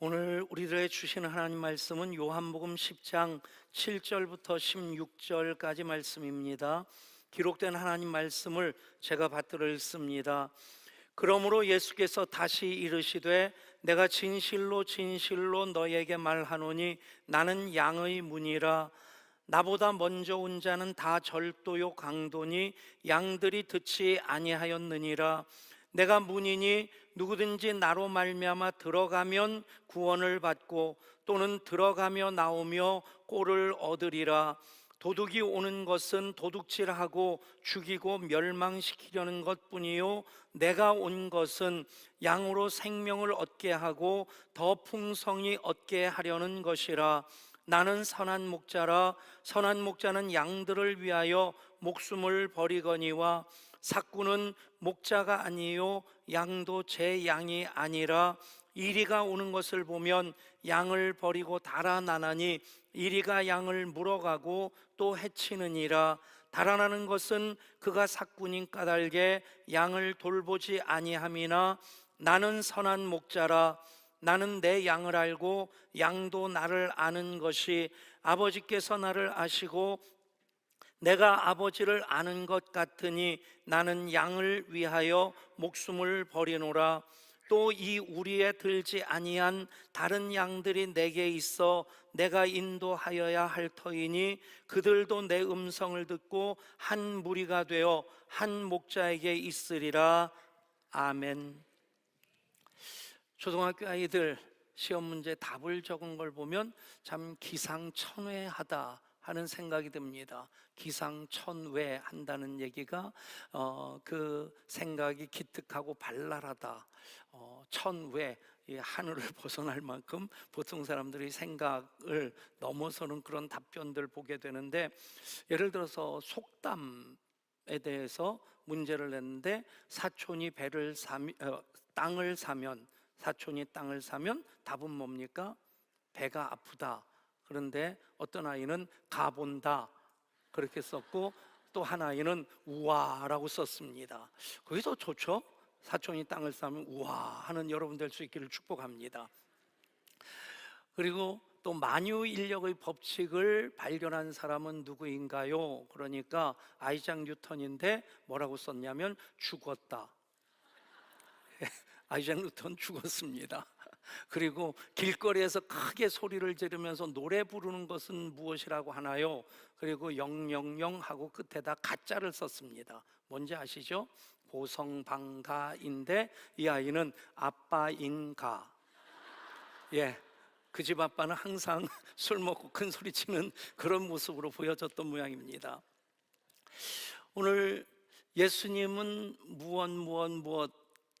오늘 우리들에게 주시는 하나님 말씀은 요한복음 10장 7절부터 16절까지 말씀입니다. 기록된 하나님 말씀을 제가 받들어 읽습니다. 그러므로 예수께서 다시 이르시되 내가 진실로 진실로 너에게 말하노니 나는 양의 문이라. 나보다 먼저 온 자는 다 절도요 강도니 양들이 듣지 아니하였느니라. 내가 문이니 누구든지 나로 말미암아 들어가면 구원을 받고 또는 들어가며 나오며 꼴을 얻으리라. 도둑이 오는 것은 도둑질하고 죽이고 멸망시키려는 것뿐이요 내가 온 것은 양으로 생명을 얻게 하고 더 풍성히 얻게 하려는 것이라. 나는 선한 목자라. 선한 목자는 양들을 위하여 목숨을 버리거니와 삭구는 목자가 아니요 양도 제 양이 아니라. 이리가 오는 것을 보면 양을 버리고 달아나나니 이리가 양을 물어가고 또 해치느니라. 달아나는 것은 그가 삭구님 까닭에 양을 돌보지 아니함이나 나는 선한 목자라. 나는 내 양을 알고 양도 나를 아는 것이 아버지께서 나를 아시고 내가 아버지를 아는 것 같으니 나는 양을 위하여 목숨을 버리노라. 또 이 우리에 들지 아니한 다른 양들이 내게 있어 내가 인도하여야 할 터이니 그들도 내 음성을 듣고 한 무리가 되어 한 목자에게 있으리라. 아멘. 초등학교 아이들 시험 문제 답을 적은 걸 보면 참 기상천외하다 하는 생각이 듭니다. 기상천외한다는 얘기가 그 생각이 기특하고 발랄하다. 천외, 이 하늘을 벗어날 만큼 보통 사람들이 생각을 넘어서는 그런 답변들 보게 되는데, 예를 들어서 속담에 대해서 문제를 냈는데 땅을 사면 사촌이 땅을 사면 답은 뭡니까? 배가 아프다. 그런데 어떤 아이는 가본다 그렇게 썼고 또 한 아이는 우와라고 썼습니다. 그게 더 좋죠? 사촌이 땅을 사면 우와 하는 여러분 될 수 있기를 축복합니다. 그리고 또 만유인력의 법칙을 발견한 사람은 누구인가요? 그러니까 아이작 뉴턴인데 뭐라고 썼냐면 죽었다. 아이작 뉴턴 죽었습니다. 그리고 길거리에서 크게 소리를 지르면서 노래 부르는 것은 무엇이라고 하나요? 그리고 영영영 하고 끝에다 가짜를 썼습니다. 뭔지 아시죠? 고성방가인데 이 아이는 아빠인가. 예, 그 집 아빠는 항상 술 먹고 큰 소리 치는 그런 모습으로 보여졌던 모양입니다. 오늘 예수님은 무엇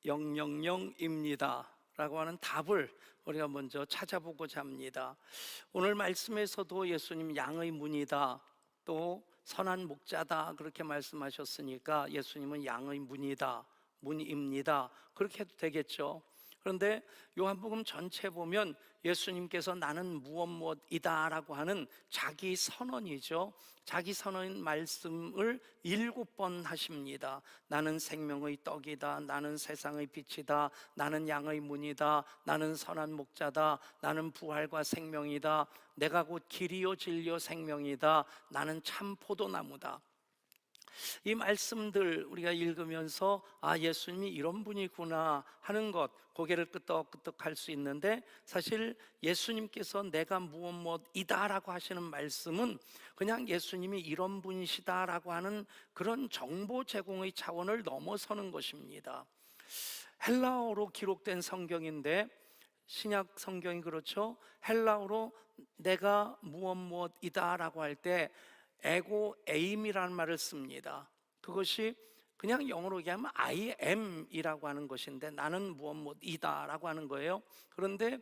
영영영입니다 라고 하는 답을 우리가 먼저 찾아보고자 합니다. 오늘 말씀에서도 예수님 양의 문이다, 또 선한 목자다 그렇게 말씀하셨으니까 예수님은 양의 문이다, 문입니다 그렇게 해도 되겠죠. 그런데 요한복음 전체 보면 예수님께서 나는 무엇이다 라고 하는 자기 선언이죠. 자기 선언 말씀을 7번 하십니다. 나는 생명의 떡이다, 나는 세상의 빛이다, 나는 양의 문이다, 나는 선한 목자다, 나는 부활과 생명이다, 내가 곧 길이요 진리요 생명이다, 나는 참 포도나무다. 이 말씀들 우리가 읽으면서 아, 예수님이 이런 분이구나 하는 것, 고개를 끄덕끄덕 할 수 있는데, 사실 예수님께서 내가 무엇이다 라고 하시는 말씀은 그냥 예수님이 이런 분이시다 라고 하는 그런 정보 제공의 차원을 넘어서는 것입니다. 헬라어로 기록된 성경인데, 신약 성경이 그렇죠. 헬라어로 내가 무엇이다 라고 할 때 에고 에임이라는 말을 씁니다. 그것이 그냥 영어로 얘기하면 I am 이라고 하는 것인데 나는 무엇이다 라고 하는 거예요. 그런데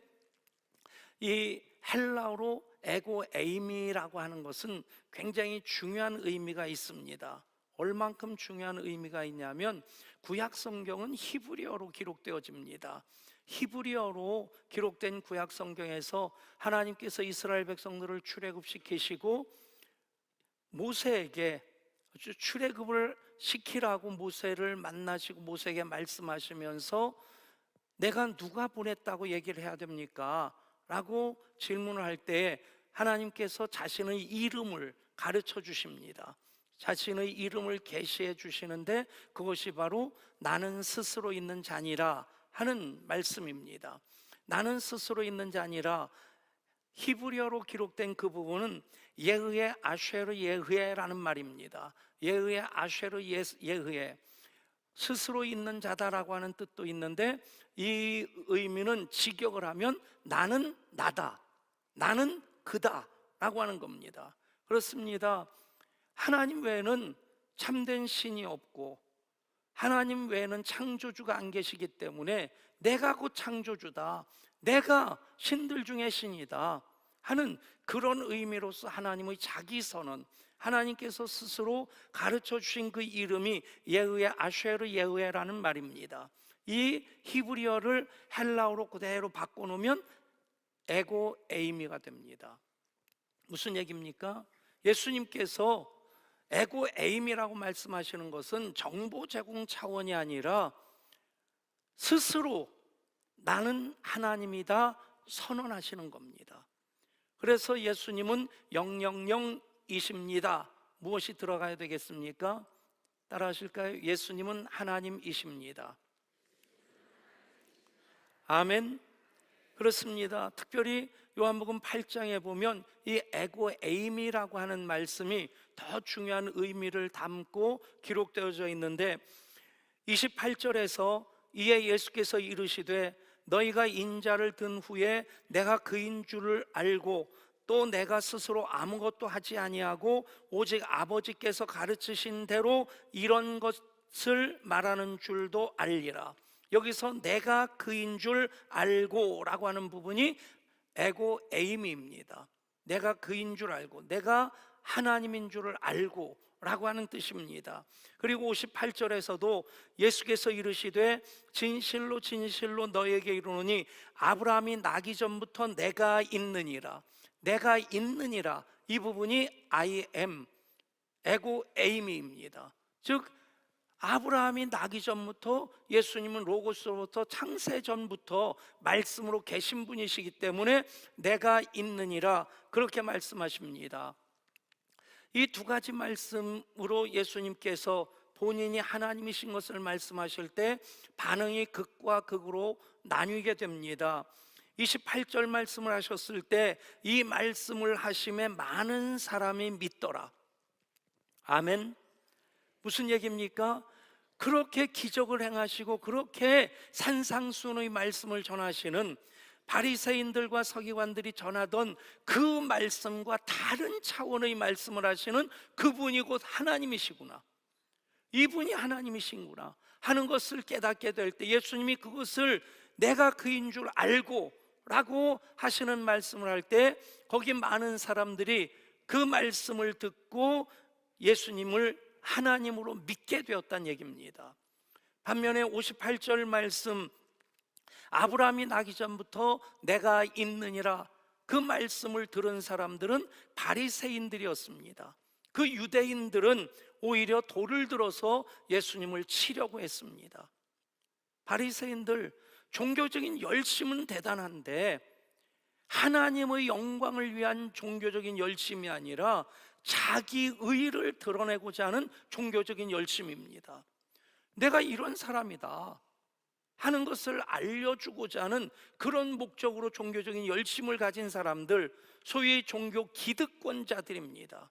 이 헬라어로 에고 에임이라고 하는 것은 굉장히 중요한 의미가 있습니다. 얼만큼 중요한 의미가 있냐면 구약 성경은 히브리어로 기록되어집니다. 히브리어로 기록된 구약 성경에서 하나님께서 이스라엘 백성들을 출애굽시키시고 모세에게 출애굽을 시키라고 모세를 만나시고 모세에게 말씀하시면서 내가 누가 보냈다고 얘기를 해야 됩니까? 라고 질문을 할 때 하나님께서 자신의 이름을 가르쳐 주십니다. 자신의 이름을 계시해 주시는데 그것이 바로 나는 스스로 있는 자니라 하는 말씀입니다. 나는 스스로 있는 자니라, 히브리어로 기록된 그 부분은 예흐에 아쉐르 예흐에라는 말입니다. 예흐에 아쉐르 예흐에, 스스로 있는 자다라고 하는 뜻도 있는데 이 의미는 직역을 하면 나는 나다, 나는 그다 라고 하는 겁니다. 그렇습니다. 하나님 외에는 참된 신이 없고 하나님 외에는 창조주가 안 계시기 때문에 내가 곧 창조주다, 내가 신들 중에 신이다 하는 그런 의미로서 하나님의 자기선언, 하나님께서 스스로 가르쳐 주신 그 이름이 예흐에 아쉐르 예흐에라는 말입니다. 이 히브리어를 헬라어로 그대로 바꿔놓으면 에고 에이미가 됩니다. 무슨 얘기입니까? 예수님께서 에고 에이미라고 말씀하시는 것은 정보 제공 차원이 아니라 스스로 나는 하나님이다 선언하시는 겁니다. 그래서 예수님은 000이십니다. 무엇이 들어가야 되겠습니까? 따라 하실까요? 예수님은 하나님이십니다. 아멘. 그렇습니다. 특별히 요한복음 8장에 보면 이 에고 에이미라고 하는 말씀이 더 중요한 의미를 담고 기록되어져 있는데 28절에서 이에 예수께서 이르시되 너희가 인자를 든 후에 내가 그인 줄을 알고 또 내가 스스로 아무것도 하지 아니하고 오직 아버지께서 가르치신 대로 이런 것을 말하는 줄도 알리라. 여기서 내가 그인 줄 알고 라고 하는 부분이 에고 에이미입니다. 내가 그인 줄 알고, 내가 하나님인 줄을 알고 라고 하는 뜻입니다. 그리고 58절에서도 예수께서 이르시되 진실로 진실로 너에게 이르노니 아브라함이 나기 전부터 내가 있느니라. 내가 있느니라, 이 부분이 I am, 에고 에이미입니다. 즉 아브라함이 나기 전부터, 예수님은 로고스로부터 창세 전부터 말씀으로 계신 분이시기 때문에 내가 있느니라 그렇게 말씀하십니다. 이 두 가지 말씀으로 예수님께서 본인이 하나님이신 것을 말씀하실 때 반응이 극과 극으로 나뉘게 됩니다. 28절 말씀을 하셨을 때 이 말씀을 하심에 많은 사람이 믿더라. 아멘. 무슨 얘기입니까? 그렇게 기적을 행하시고 그렇게 산상수훈의 말씀을 전하시는 바리새인들과 서기관들이 전하던 그 말씀과 다른 차원의 말씀을 하시는 그분이 곧 하나님이시구나, 이분이 하나님이신구나 하는 것을 깨닫게 될 때 예수님이 그것을 내가 그인 줄 알고 라고 하시는 말씀을 할 때 거기 많은 사람들이 그 말씀을 듣고 예수님을 하나님으로 믿게 되었다는 얘기입니다. 반면에 58절 말씀, 아브라함이 나기 전부터 내가 있느니라, 그 말씀을 들은 사람들은 바리새인들이었습니다. 그 유대인들은 오히려 돌을 들어서 예수님을 치려고 했습니다. 바리새인들, 종교적인 열심은 대단한데 하나님의 영광을 위한 종교적인 열심이 아니라 자기 의를 드러내고자 하는 종교적인 열심입니다. 내가 이런 사람이다 하는 것을 알려주고자 하는 그런 목적으로 종교적인 열심을 가진 사람들, 소위 종교 기득권자들입니다.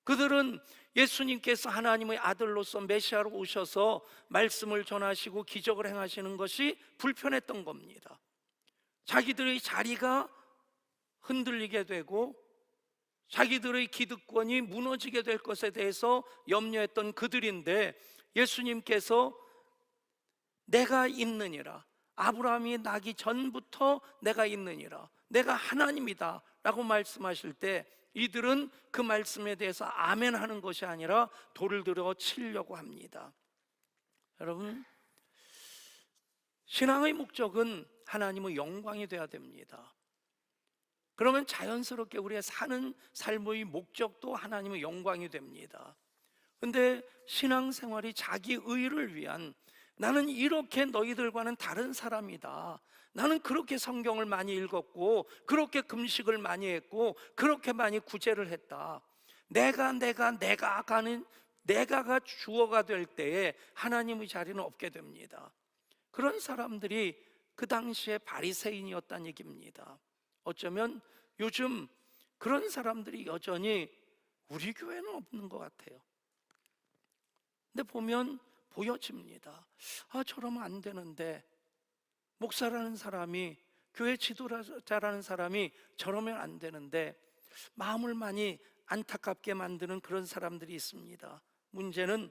그들은 예수님께서 하나님의 아들로서 메시아로 오셔서 말씀을 전하시고 기적을 행하시는 것이 불편했던 겁니다. 자기들의 자리가 흔들리게 되고 자기들의 기득권이 무너지게 될 것에 대해서 염려했던 그들인데 예수님께서 내가 있느니라, 아브라함이 나기 전부터 내가 있느니라, 내가 하나님이다 라고 말씀하실 때 이들은 그 말씀에 대해서 아멘 하는 것이 아니라 돌을 들어 치려고 합니다. 여러분, 신앙의 목적은 하나님의 영광이 되어야 됩니다. 그러면 자연스럽게 우리가 사는 삶의 목적도 하나님의 영광이 됩니다. 근데 신앙생활이 자기 의를 위한, 나는 이렇게 너희들과는 다른 사람이다. 나는 그렇게 성경을 많이 읽었고, 그렇게 금식을 많이 했고, 그렇게 많이 구제를 했다. 내가가 주어가 될 때에 하나님의 자리는 없게 됩니다. 그런 사람들이 그 당시에 바리새인이었다는 얘기입니다. 어쩌면 요즘 그런 사람들이 여전히 우리 교회는 없는 것 같아요. 근데 보면 보여집니다. 아, 저러면 안 되는데, 목사라는 사람이, 교회 지도자라는 사람이 저러면 안 되는데, 마음을 많이 안타깝게 만드는 그런 사람들이 있습니다. 문제는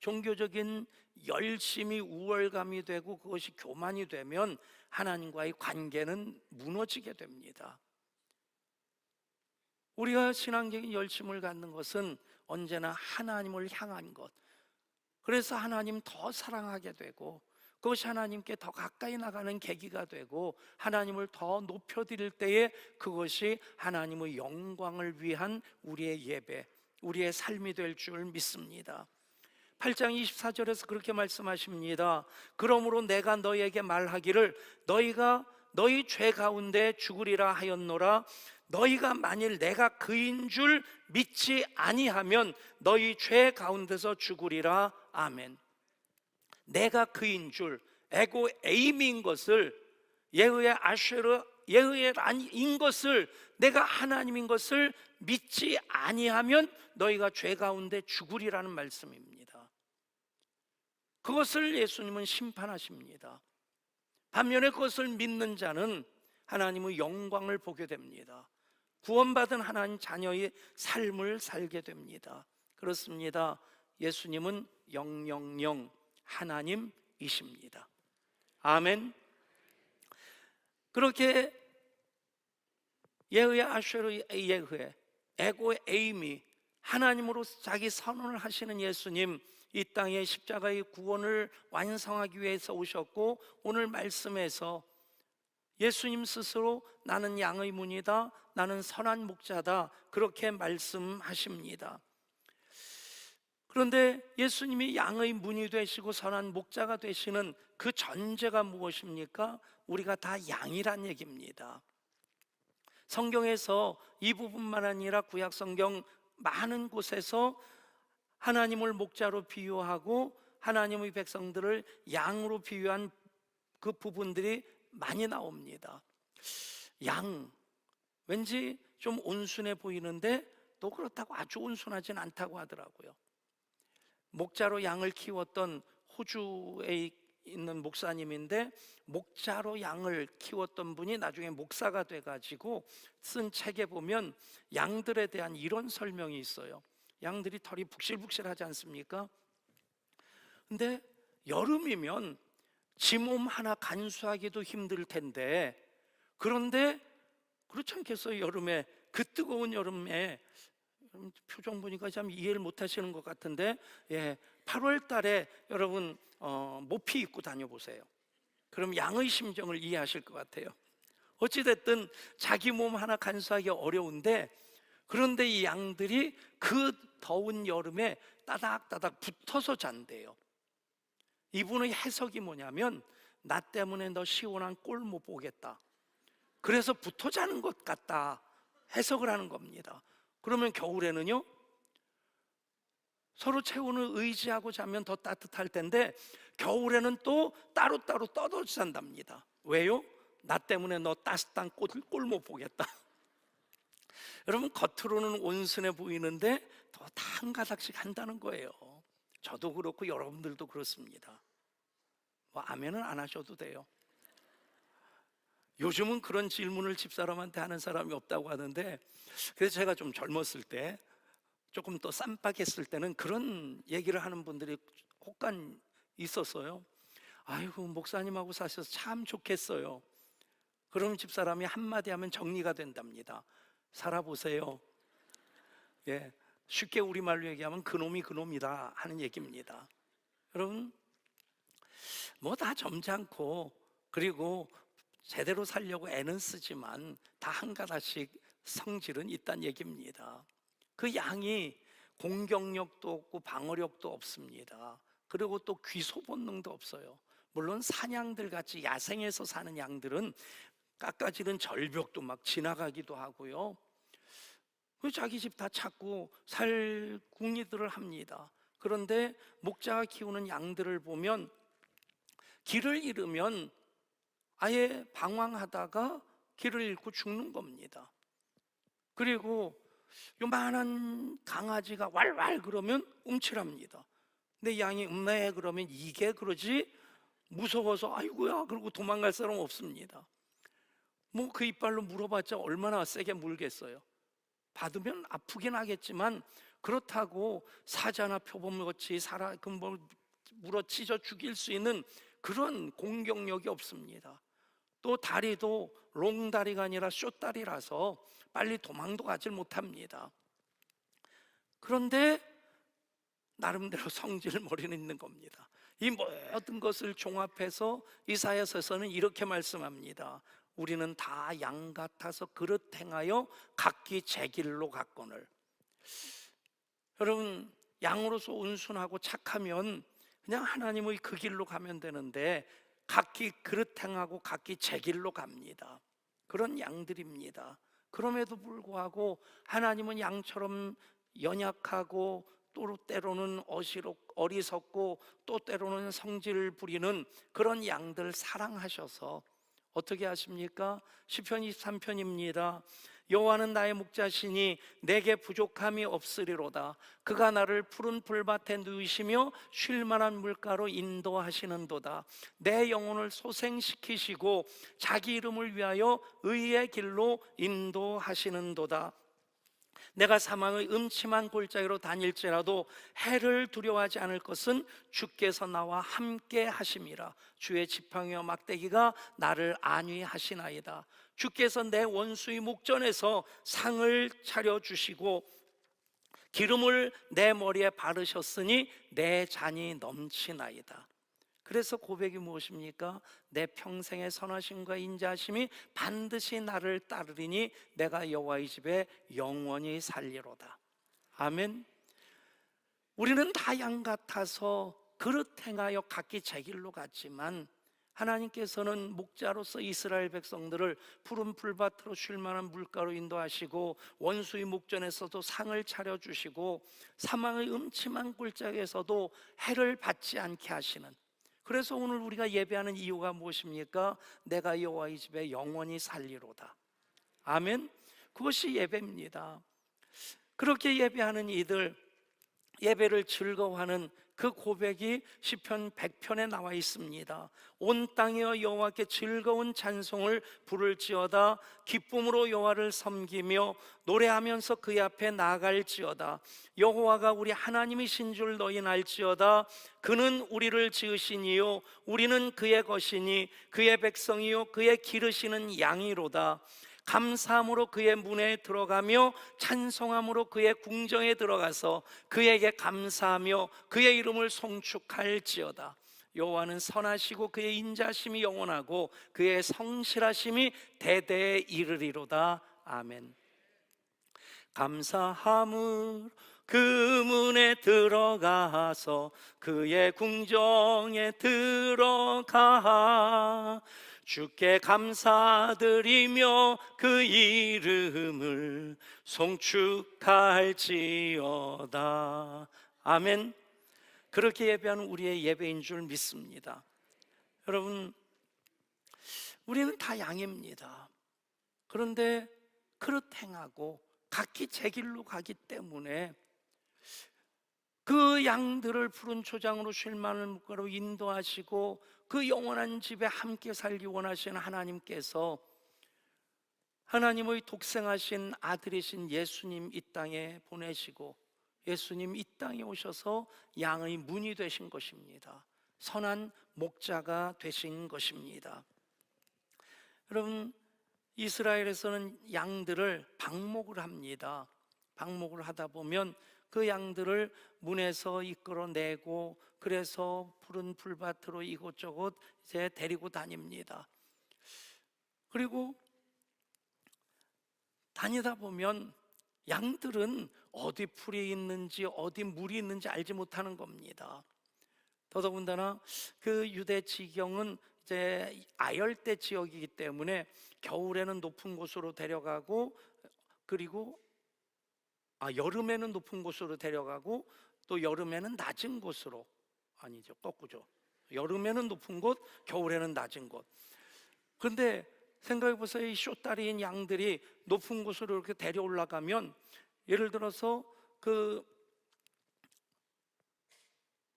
종교적인 열심이 우월감이 되고 그것이 교만이 되면 하나님과의 관계는 무너지게 됩니다. 우리가 신앙적인 열심을 갖는 것은 언제나 하나님을 향한 것, 그래서 하나님 더 사랑하게 되고 그것이 하나님께 더 가까이 나가는 계기가 되고 하나님을 더 높여드릴 때에 그것이 하나님의 영광을 위한 우리의 예배, 우리의 삶이 될 줄 믿습니다. 8장 24절에서 그렇게 말씀하십니다. 그러므로 내가 너희에게 말하기를 너희가 너희 죄 가운데 죽으리라 하였노라. 너희가 만일 내가 그인 줄 믿지 아니하면 너희 죄 가운데서 죽으리라. 아멘. 내가 그인 줄, 에고 에임인 것을, 예흐의 아쉐르, 예흐의 란인 것을, 내가 하나님인 것을 믿지 아니하면 너희가 죄 가운데 죽으리라는 말씀입니다. 그것을 예수님은 심판하십니다. 반면에 그것을 믿는 자는 하나님의 영광을 보게 됩니다. 구원받은 하나님 자녀의 삶을 살게 됩니다. 그렇습니다. 예수님은 영영영 하나님이십니다. 아멘. 그렇게 예흐의 아쉐르 예흐의 에고의 에임이 하나님으로 자기 선언을 하시는 예수님, 이 땅에 십자가의 구원을 완성하기 위해서 오셨고, 오늘 말씀에서 예수님 스스로 나는 양의 문이다, 나는 선한 목자다, 그렇게 말씀하십니다. 그런데 예수님이 양의 문이 되시고 선한 목자가 되시는 그 전제가 무엇입니까? 우리가 다 양이란 얘기입니다. 성경에서 이 부분만 아니라 구약 성경 많은 곳에서 하나님을 목자로 비유하고 하나님의 백성들을 양으로 비유한 그 부분들이 많이 나옵니다. 양, 왠지 좀 온순해 보이는데 또 그렇다고 아주 온순하진 않다고 하더라고요. 목자로 양을 키웠던 호주에 있는 목사님인데, 목자로 양을 키웠던 분이 나중에 목사가 돼가지고 쓴 책에 보면 양들에 대한 이런 설명이 있어요. 양들이 털이 북실북실하지 않습니까? 근데 여름이면 지 몸 하나 간수하기도 힘들 텐데, 그런데 그렇지 않겠어요? 여름에, 그 뜨거운 여름에, 표정 보니까 참 이해를 못 하시는 것 같은데, 8월 달에 여러분 모피 입고 다녀보세요. 그럼 양의 심정을 이해하실 것 같아요. 어찌됐든 자기 몸 하나 간수하기 어려운데, 그런데 이 양들이 그 더운 여름에 따닥따닥 붙어서 잔대요. 이분의 해석이 뭐냐면, 나 때문에 너 시원한 꼴 못 보겠다, 그래서 붙어 자는 것 같다, 해석을 하는 겁니다. 그러면 겨울에는요, 서로 체온을 의지하고 자면 더 따뜻할 텐데 겨울에는 또 따로따로 떠들어 잔답니다. 왜요? 나 때문에 너 따뜻한 꼴 못 보겠다. 여러분, 겉으로는 온순해 보이는데 더 다 한 가닥씩 한다는 거예요. 저도 그렇고 여러분들도 그렇습니다. 뭐 아멘은 안 하셔도 돼요. 요즘은 그런 질문을 집사람한테 하는 사람이 없다고 하는데, 그래서 제가 좀 젊었을 때, 조금 더 쌈박했을 때는 그런 얘기를 하는 분들이 혹간 있었어요. 아이고, 목사님하고 사셔서 참 좋겠어요. 그럼 집사람이 한마디 하면 정리가 된답니다. 살아보세요. 쉽게 우리말로 얘기하면 그놈이 그놈이다 하는 얘기입니다. 여러분, 뭐 다 점잖고 그리고 제대로 살려고 애는 쓰지만 다 한 가닥씩 성질은 있다는 얘기입니다. 그 양이 공격력도 없고 방어력도 없습니다. 그리고 또 귀소 본능도 없어요. 물론 사냥들 같이 야생에서 사는 양들은 깎아지는 절벽도 막 지나가기도 하고요. 그 자기 집 다 찾고 살궁리들을 합니다. 그런데 목자가 키우는 양들을 보면 길을 잃으면 아예 방황하다가 길을 잃고 죽는 겁니다. 그리고 요만한 강아지가 왈왈 그러면 움찔합니다. 근데 양이 음메 그러면 이게 그러지 무서워서 아이고야 그러고 도망갈 사람 없습니다. 뭐 그 이빨로 물어봤자 얼마나 세게 물겠어요. 받으면 아프긴 하겠지만 그렇다고 사자나 표범같이 뭐 물어 찢어 죽일 수 있는 그런 공격력이 없습니다. 또 다리도 롱다리가 아니라 숏다리라서 빨리 도망도 가질 못합니다. 그런데 나름대로 성질머리는 있는 겁니다. 이 모든 것을 종합해서 이사야서에서는 이렇게 말씀합니다. 우리는 다 양 같아서 그릇 행하여 각기 제 길로 갔거늘. 여러분, 양으로서 온순하고 착하면 그냥 하나님의 그 길로 가면 되는데 각기 그릇 행하고 각기 제 길로 갑니다. 그런 양들입니다. 그럼에도 불구하고 하나님은 양처럼 연약하고 또 때로는 어리석고 또 때로는 성질 부리는 그런 양들 사랑하셔서 어떻게 하십니까? 시편 23편입니다. 여호와는 나의 목자시니 내게 부족함이 없으리로다. 그가 나를 푸른 풀밭에 누이시며 쉴 만한 물가로 인도하시는도다. 내 영혼을 소생시키시고 자기 이름을 위하여 의의 길로 인도하시는도다. 내가 사망의 음침한 골짜기로 다닐지라도 해를 두려워하지 않을 것은 주께서 나와 함께 하심이라. 주의 지팡이와 막대기가 나를 안위하시나이다. 주께서 내 원수의 목전에서 상을 차려주시고 기름을 내 머리에 바르셨으니 내 잔이 넘치나이다. 그래서 고백이 무엇입니까? 내 평생의 선하심과 인자하심이 반드시 나를 따르리니 내가 여호와의 집에 영원히 살리로다. 아멘. 우리는 다 양 같아서 그릇 행하여 각기 제 길로 갔지만 하나님께서는 목자로서 이스라엘 백성들을 푸른 풀밭으로 쉴 만한 물가로 인도하시고 원수의 목전에서도 상을 차려주시고 사망의 음침한 골짜기에서도 해를 받지 않게 하시는, 그래서 오늘 우리가 예배하는 이유가 무엇입니까? 내가 여호와의 집에 영원히 살리로다. 아멘. 그것이 예배입니다. 그렇게 예배하는 이들, 예배를 즐거워하는 그 고백이 시편 100편에 나와 있습니다. 온 땅이여 여호와께 즐거운 찬송을 부를지어다. 기쁨으로 여호와를 섬기며 노래하면서 그의 앞에 나아갈지어다. 여호와가 우리 하나님이신 줄 너희는 알지어다. 그는 우리를 지으신 이요 우리는 그의 것이니 그의 백성이요 그의 기르시는 양이로다. 감사함으로 그의 문에 들어가며 찬송함으로 그의 궁정에 들어가서 그에게 감사하며 그의 이름을 송축할지어다. 여호와는 선하시고 그의 인자심이 영원하고 그의 성실하심이 대대에 이르리로다. 아멘. 감사함으로 그 문에 들어가서 그의 궁정에 들어가 주께 감사드리며 그 이름을 송축할지어다. 아멘. 그렇게 예배하는 우리의 예배인 줄 믿습니다. 여러분, 우리는 다 양입니다. 그런데 그릇 행하고 각기 제 길로 가기 때문에 그 양들을 푸른 초장으로 쉴 만한 물가로 인도하시고 그 영원한 집에 함께 살기 원하시는 하나님께서 하나님의 독생하신 아들이신 예수님 이 땅에 보내시고 예수님 이 땅에 오셔서 양의 문이 되신 것입니다. 선한 목자가 되신 것입니다. 여러분, 이스라엘에서는 양들을 방목을 합니다. 방목을 하다 보면 그 양들을 문에서 이끌어내고 그래서 푸른 풀밭으로 이곳저곳 이제 데리고 다닙니다. 그리고 다니다 보면 양들은 어디 풀이 있는지 어디 물이 있는지 알지 못하는 겁니다. 더더군다나 그 유대 지경은 이제 아열대 지역이기 때문에 겨울에는 높은 곳으로 데려가고, 그리고 여름에는 높은 곳으로 데려가고, 또 여름에는 낮은 곳으로, 아니죠, 거꾸죠. 여름에는 높은 곳, 겨울에는 낮은 곳. 그런데 생각해 보세요. 이 쇼다리인 양들이 높은 곳으로 이렇게 데려 올라가면, 예를 들어서 그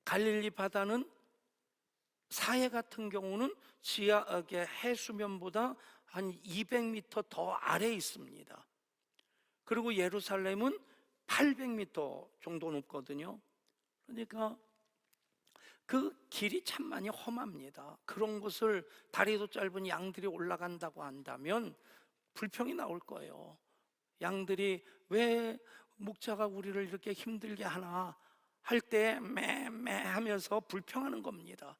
갈릴리 바다는 사해 같은 경우는 지하의 해수면보다 한 200m 더 아래에 있습니다. 그리고 예루살렘은 800m 정도 높거든요. 그러니까 그 길이 참 많이 험합니다. 그런 곳을 다리도 짧은 양들이 올라간다고 한다면 불평이 나올 거예요. 양들이 왜 목자가 우리를 이렇게 힘들게 하나 할 때 매매 하면서 불평하는 겁니다.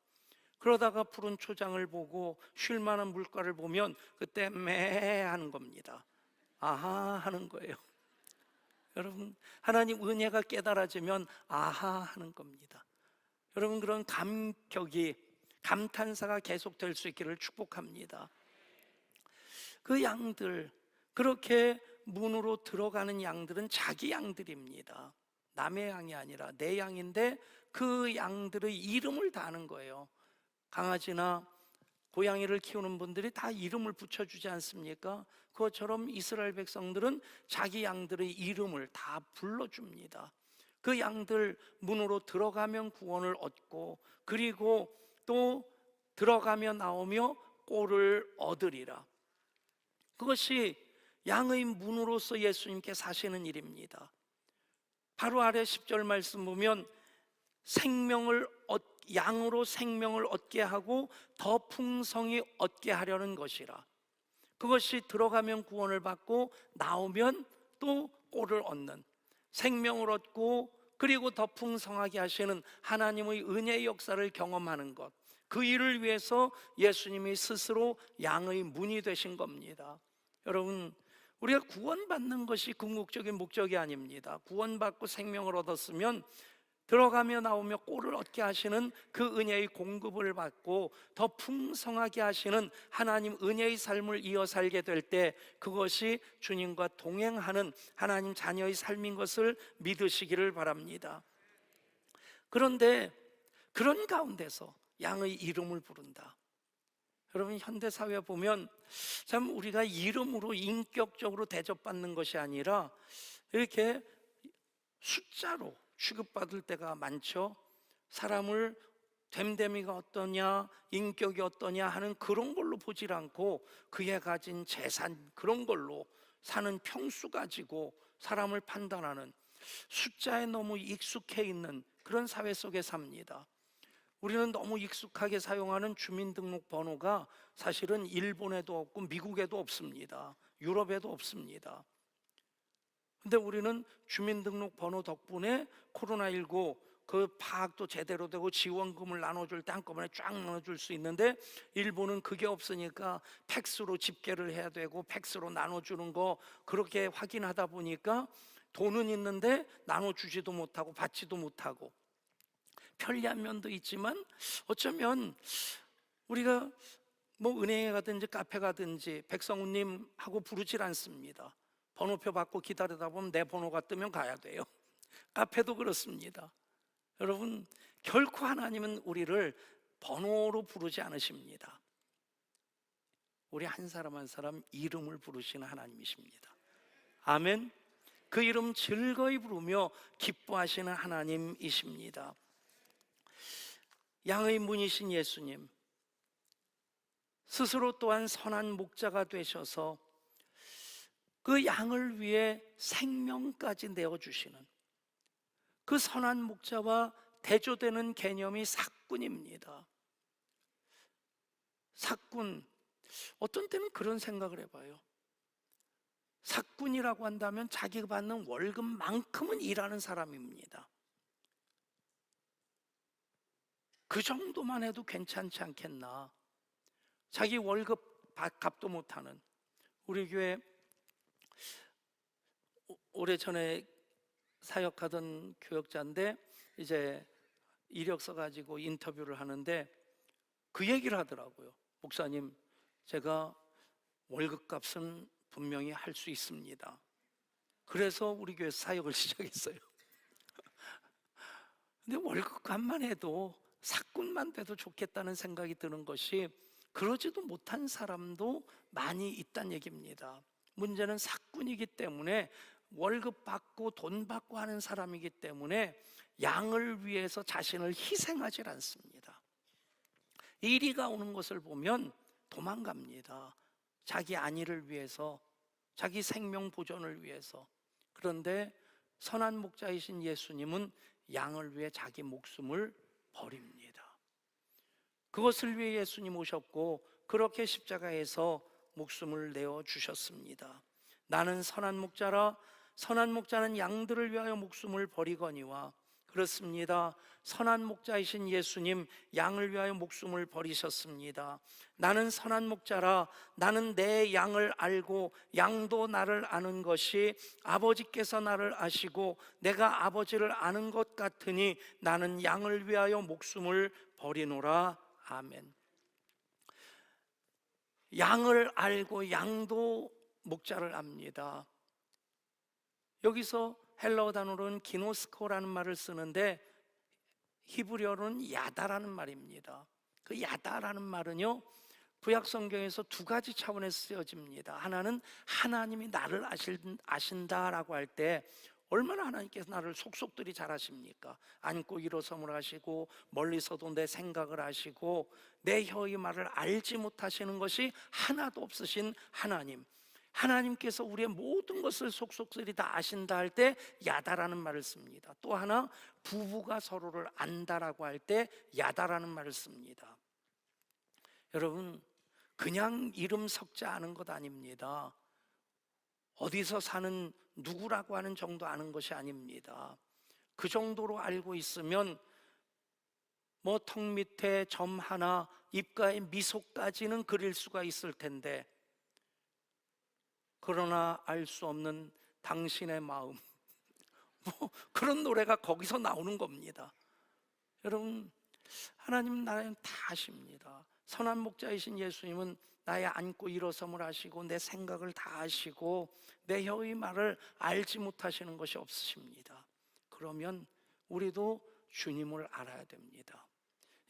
그러다가 푸른 초장을 보고 쉴 만한 물가를 보면 그때 매 하는 겁니다. 아하 하는 거예요. 여러분, 하나님 은혜가 깨달아지면 아하 하는 겁니다. 여러분, 그런 감탄사가 계속될 수 있기를 축복합니다. 그 양들, 그렇게 문으로 들어가는 양들은 자기 양들입니다. 남의 양이 아니라 내 양인데 그 양들의 이름을 다는 거예요. 강아지나 고양이를 키우는 분들이 다 이름을 붙여주지 않습니까? 그것처럼 이스라엘 백성들은 자기 양들의 이름을 다 불러줍니다. 그 양들 문으로 들어가면 구원을 얻고, 그리고 또 들어가며 나오며 꼴을 얻으리라. 그것이 양의 문으로서 예수님께 사시는 일입니다. 바로 아래 10절 말씀 보면 양으로 생명을 얻게 하고 더 풍성히 얻게 하려는 것이라. 그것이 들어가면 구원을 받고 나오면 또 꼴을 얻는, 생명을 얻고 그리고 더 풍성하게 하시는 하나님의 은혜의 역사를 경험하는 것, 그 일을 위해서 예수님이 스스로 양의 문이 되신 겁니다. 여러분, 우리가 구원받는 것이 궁극적인 목적이 아닙니다. 구원받고 생명을 얻었으면 들어가며 나오며 꼴을 얻게 하시는 그 은혜의 공급을 받고 더 풍성하게 하시는 하나님 은혜의 삶을 이어 살게 될 때, 그것이 주님과 동행하는 하나님 자녀의 삶인 것을 믿으시기를 바랍니다. 그런데 그런 가운데서 양의 이름을 부른다. 여러분, 현대사회에 보면 참 우리가 이름으로 인격적으로 대접받는 것이 아니라 이렇게 숫자로 취급받을 때가 많죠. 사람을 됨됨이가 어떠냐, 인격이 어떠냐 하는 그런 걸로 보질 않고 그의 가진 재산, 그런 걸로 사는 평수 가지고 사람을 판단하는, 숫자에 너무 익숙해 있는 그런 사회 속에 삽니다. 우리는 너무 익숙하게 사용하는 주민등록번호가 사실은 일본에도 없고 미국에도 없습니다. 유럽에도 없습니다. 근데 우리는 주민등록번호 덕분에 코로나19 그 파악도 제대로 되고 지원금을 나눠줄 때 한꺼번에 쫙 나눠줄 수 있는데, 일본은 그게 없으니까 팩스로 집계를 해야 되고 팩스로 나눠주는 거 그렇게 확인하다 보니까 돈은 있는데 나눠주지도 못하고 받지도 못하고, 편리한 면도 있지만 어쩌면 우리가 뭐 은행에 가든지 카페 가든지 백성우님 하고 부르질 않습니다. 번호표 받고 기다리다 보면 내 번호가 뜨면 가야 돼요. 카페도 그렇습니다. 여러분, 결코 하나님은 우리를 번호로 부르지 않으십니다. 우리 한 사람 한 사람 이름을 부르시는 하나님이십니다. 아멘. 그 이름 즐거이 부르며 기뻐하시는 하나님이십니다. 양의 문이신 예수님, 스스로 또한 선한 목자가 되셔서 그 양을 위해 생명까지 내어주시는 그 선한 목자와 대조되는 개념이 삭군입니다. 삭군, 어떤 때는 그런 생각을 해봐요. 삭군이라고 한다면 자기가 받는 월급만큼은 일하는 사람입니다. 그 정도만 해도 괜찮지 않겠나. 자기 월급 값도 못하는, 우리 교회 오래전에 사역하던 교역자인데 이제 이력서 가지고 인터뷰를 하는데 그 얘기를 하더라고요. 목사님, 제가 월급값은 분명히 할 수 있습니다. 그래서 우리 교회 사역을 시작했어요. 근데 월급값만 해도, 사꾼만 돼도 좋겠다는 생각이 드는 것이, 그러지도 못한 사람도 많이 있다는 얘기입니다. 문제는 사꾼이기 때문에, 월급 받고 돈 받고 하는 사람이기 때문에 양을 위해서 자신을 희생하지 않습니다. 이리가 오는 것을 보면 도망갑니다. 자기 안위를 위해서, 자기 생명 보존을 위해서. 그런데 선한 목자이신 예수님은 양을 위해 자기 목숨을 버립니다. 그것을 위해 예수님 오셨고 그렇게 십자가에서 목숨을 내어 주셨습니다. 나는 선한 목자라, 선한 목자는 양들을 위하여 목숨을 버리거니와. 그렇습니다. 선한 목자이신 예수님, 양을 위하여 목숨을 버리셨습니다. 나는 선한 목자라, 나는 내 양을 알고 양도 나를 아는 것이 아버지께서 나를 아시고 내가 아버지를 아는 것 같으니 나는 양을 위하여 목숨을 버리노라. 아멘. 양을 알고 양도 목자를 압니다. 여기서 헬라어 단어로는 기노스코라는 말을 쓰는데 히브리어로는 야다라는 말입니다. 그 야다라는 말은요, 구약 성경에서 두 가지 차원에서 쓰여집니다. 하나는 하나님이 나를 아신다라고 할 때 얼마나 하나님께서 나를 속속들이 잘 아십니까? 앉고 일어섬을 하시고 멀리서도 내 생각을 아시고 내 혀의 말을 알지 못하시는 것이 하나도 없으신 하나님, 하나님께서 우리의 모든 것을 속속들이 다 아신다 할 때 야다라는 말을 씁니다. 또 하나, 부부가 서로를 안다라고 할 때 야다라는 말을 씁니다. 여러분, 그냥 이름 석자 아는 것 아닙니다. 어디서 사는 누구라고 하는 정도 아는 것이 아닙니다. 그 정도로 알고 있으면 뭐 턱 밑에 점 하나, 입가에 미소까지는 그릴 수가 있을 텐데, 그러나 알 수 없는 당신의 마음, 뭐 그런 노래가 거기서 나오는 겁니다. 여러분, 하나님은 나를 다 아십니다. 선한 목자이신 예수님은 나의 앉고 일어섬을 아시고 내 생각을 다 아시고 내 혀의 말을 알지 못하시는 것이 없으십니다. 그러면 우리도 주님을 알아야 됩니다.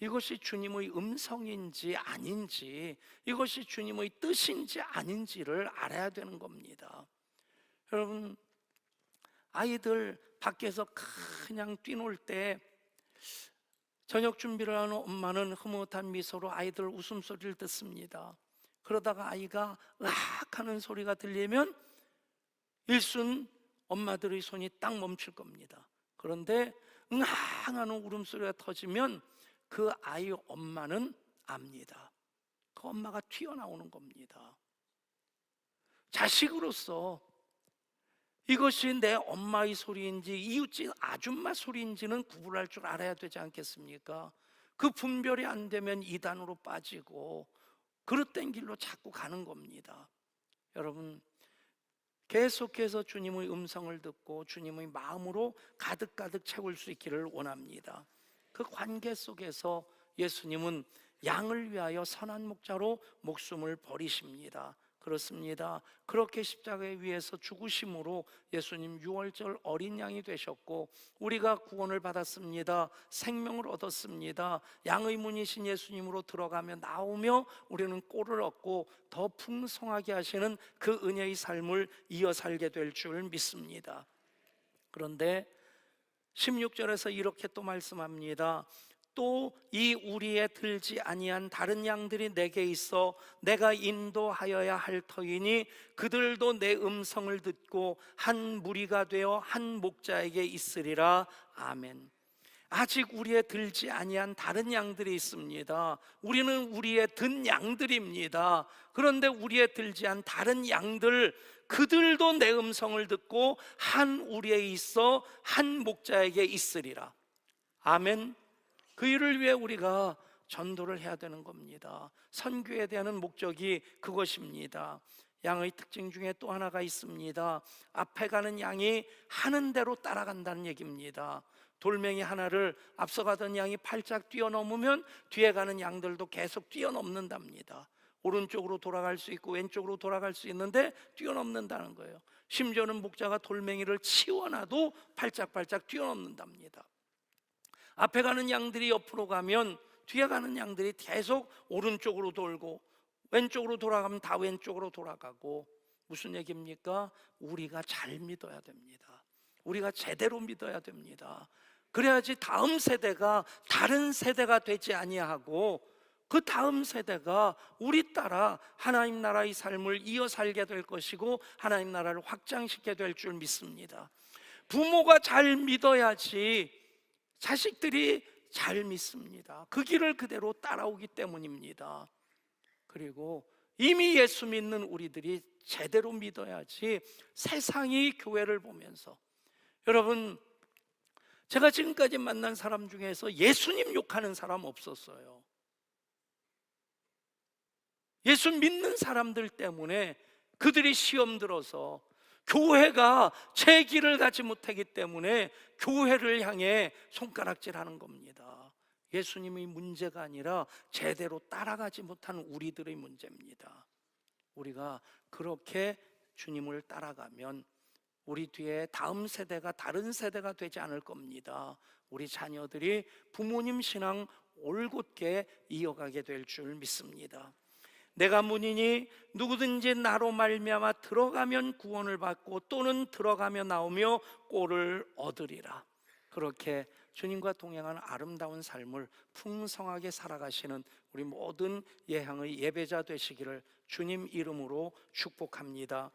이것이 주님의 음성인지 아닌지, 이것이 주님의 뜻인지 아닌지를 알아야 되는 겁니다. 여러분, 아이들 밖에서 그냥 뛰놀 때 저녁 준비를 하는 엄마는 흐뭇한 미소로 아이들 웃음소리를 듣습니다. 그러다가 아이가 으악 하는 소리가 들리면 일순 엄마들의 손이 딱 멈출 겁니다. 그런데 응앙 하는 울음소리가 터지면 그 아이의 엄마는 압니다. 그 엄마가 튀어나오는 겁니다. 자식으로서 이것이 내 엄마의 소리인지 이웃집 아줌마 소리인지는 구분할 줄 알아야 되지 않겠습니까? 그 분별이 안 되면 이단으로 빠지고 그릇된 길로 자꾸 가는 겁니다. 여러분, 계속해서 주님의 음성을 듣고 주님의 마음으로 가득가득 채울 수 있기를 원합니다. 그 관계 속에서 예수님은 양을 위하여 선한 목자로 목숨을 버리십니다. 그렇습니다. 그렇게 십자가에 위해서 죽으심으로 예수님 6월절 어린 양이 되셨고 우리가 구원을 받았습니다. 생명을 얻었습니다. 양의 문이신 예수님으로 들어가며 나오며 우리는 꼴을 얻고 더 풍성하게 하시는 그 은혜의 삶을 이어 살게 될 줄 믿습니다. 그런데 16절에서 이렇게 또 말씀합니다. 또 이 우리에 들지 아니한 다른 양들이 내게 있어 내가 인도하여야 할 터이니 그들도 내 음성을 듣고 한 무리가 되어 한 목자에게 있으리라. 아멘. 아직 우리에 들지 아니한 다른 양들이 있습니다. 우리는 우리에 든 양들입니다. 그런데 우리에 들지 않은 다른 양들, 그들도 내 음성을 듣고 한 우리에 있어 한 목자에게 있으리라. 아멘. 그 일을 위해 우리가 전도를 해야 되는 겁니다. 선교에 대한 목적이 그것입니다. 양의 특징 중에 또 하나가 있습니다. 앞에 가는 양이 하는 대로 따라간다는 얘기입니다. 돌멩이 하나를 앞서가던 양이 팔짝 뛰어넘으면 뒤에 가는 양들도 계속 뛰어넘는답니다. 오른쪽으로 돌아갈 수 있고 왼쪽으로 돌아갈 수 있는데 뛰어넘는다는 거예요. 심지어는 목자가 돌멩이를 치워놔도 팔짝팔짝 뛰어넘는답니다. 앞에 가는 양들이 옆으로 가면 뒤에 가는 양들이 계속 오른쪽으로 돌고 왼쪽으로 돌아가면 다 왼쪽으로 돌아가고. 무슨 얘기입니까? 우리가 잘 믿어야 됩니다. 우리가 제대로 믿어야 됩니다. 그래야지 다음 세대가 다른 세대가 되지 아니하고 그 다음 세대가 우리 따라 하나님 나라의 삶을 이어 살게 될 것이고 하나님 나라를 확장시키게 될 줄 믿습니다. 부모가 잘 믿어야지 자식들이 잘 믿습니다. 그 길을 그대로 따라오기 때문입니다. 그리고 이미 예수 믿는 우리들이 제대로 믿어야지 세상이 교회를 보면서, 여러분, 제가 지금까지 만난 사람 중에서 예수님 욕하는 사람 없었어요. 예수 믿는 사람들 때문에 그들이 시험 들어서 교회가 제 길을 가지 못하기 때문에 교회를 향해 손가락질하는 겁니다. 예수님의 문제가 아니라 제대로 따라가지 못하는 우리들의 문제입니다. 우리가 그렇게 주님을 따라가면 우리 뒤에 다음 세대가 다른 세대가 되지 않을 겁니다. 우리 자녀들이 부모님 신앙 올곧게 이어가게 될 줄 믿습니다. 내가 문이니 누구든지 나로 말미암아 들어가면 구원을 받고 또는 들어가며 나오며 꼴을 얻으리라. 그렇게 주님과 동행하는 아름다운 삶을 풍성하게 살아가시는 우리 모든 예향의 예배자 되시기를 주님 이름으로 축복합니다.